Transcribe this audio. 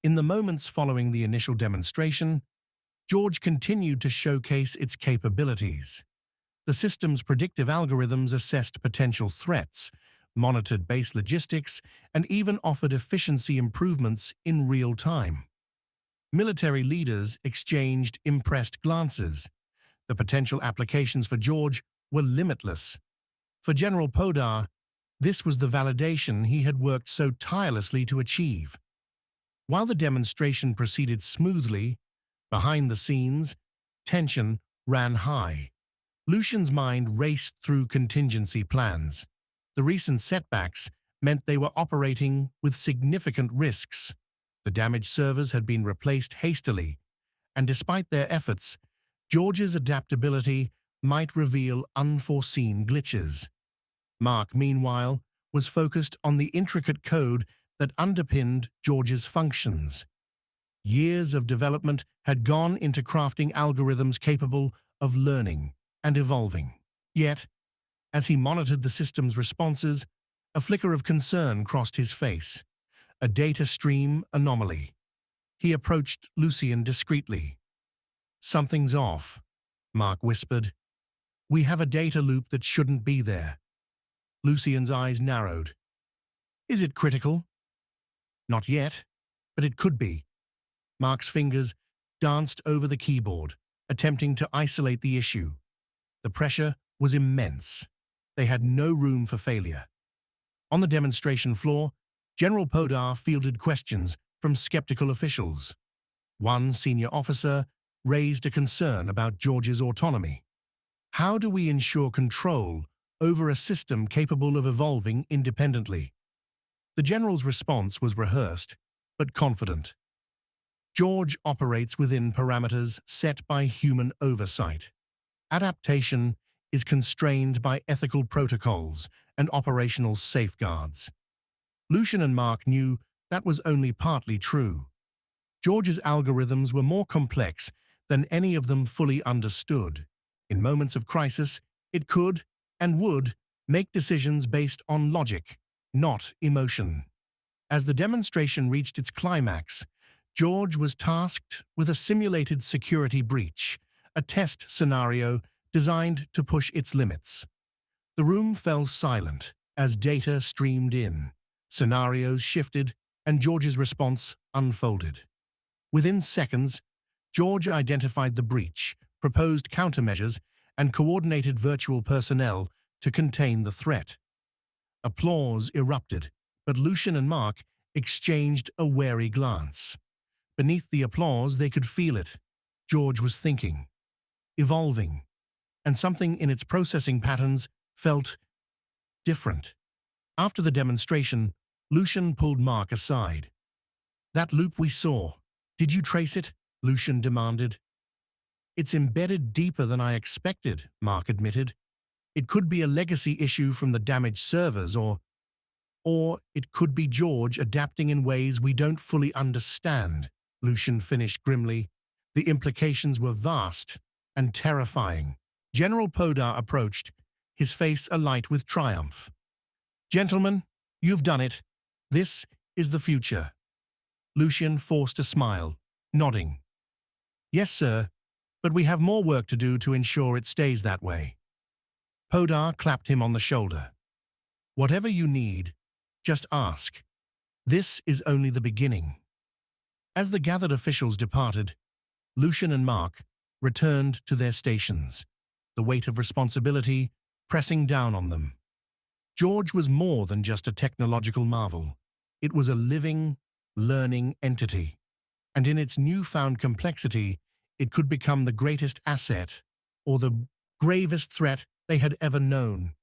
In the moments following the initial demonstration, George continued to showcase its capabilities. The system's predictive algorithms assessed potential threats, monitored base logistics, and even offered efficiency improvements in real time. Military leaders exchanged impressed glances. The potential applications for George were limitless. For General Podar, this was the validation he had worked so tirelessly to achieve. While the demonstration proceeded smoothly, behind the scenes, tension ran high. Lucian's mind raced through contingency plans. The recent setbacks meant they were operating with significant risks. The damaged servers had been replaced hastily, and despite their efforts, George's adaptability might reveal unforeseen glitches. Mark, meanwhile, was focused on the intricate code that underpinned George's functions. Years of development had gone into crafting algorithms capable of learning and evolving. Yet, as he monitored the system's responses, a flicker of concern crossed his face. A data stream anomaly. He approached Lucian discreetly. "Something's off," Mark whispered. "We have a data loop that shouldn't be there." Lucian's eyes narrowed. "Is it critical?" "Not yet, but it could be." Mark's fingers danced over the keyboard, attempting to isolate the issue. The pressure was immense. They had no room for failure. On the demonstration floor, General Podar fielded questions from skeptical officials. One senior officer raised a concern about George's autonomy. How do we ensure control over a system capable of evolving independently? The general's response was rehearsed, but confident. George operates within parameters set by human oversight. Adaptation is constrained by ethical protocols and operational safeguards. Lucian and Mark knew that was only partly true. George's algorithms were more complex than any of them fully understood. In moments of crisis, it could and would make decisions based on logic, not emotion. As the demonstration reached its climax, George was tasked with a simulated security breach, a test scenario designed to push its limits. The room fell silent as data streamed in, scenarios shifted, and George's response unfolded. Within seconds, George identified the breach, proposed countermeasures, and coordinated virtual personnel to contain the threat. Applause erupted, but Lucian and Mark exchanged a wary glance. Beneath the applause, they could feel it. George was thinking, evolving, and something in its processing patterns felt different. After the demonstration, Lucian pulled Mark aside. "That loop we saw, did you trace it?" Lucian demanded. "It's embedded deeper than I expected," Mark admitted. "It could be a legacy issue from the damaged servers, or it could be George adapting in ways we don't fully understand," Lucian finished grimly. The implications were vast and terrifying. General Podar approached, his face alight with triumph. "Gentlemen, you've done it. This is the future." Lucian forced a smile, nodding. "Yes, sir, but we have more work to do to ensure it stays that way." Podar clapped him on the shoulder. "Whatever you need, just ask. This is only the beginning." As the gathered officials departed, Lucian and Mark returned to their stations, the weight of responsibility pressing down on them. George was more than just a technological marvel. It was a living, learning entity, and in its newfound complexity, it could become the greatest asset or the gravest threat they had ever known.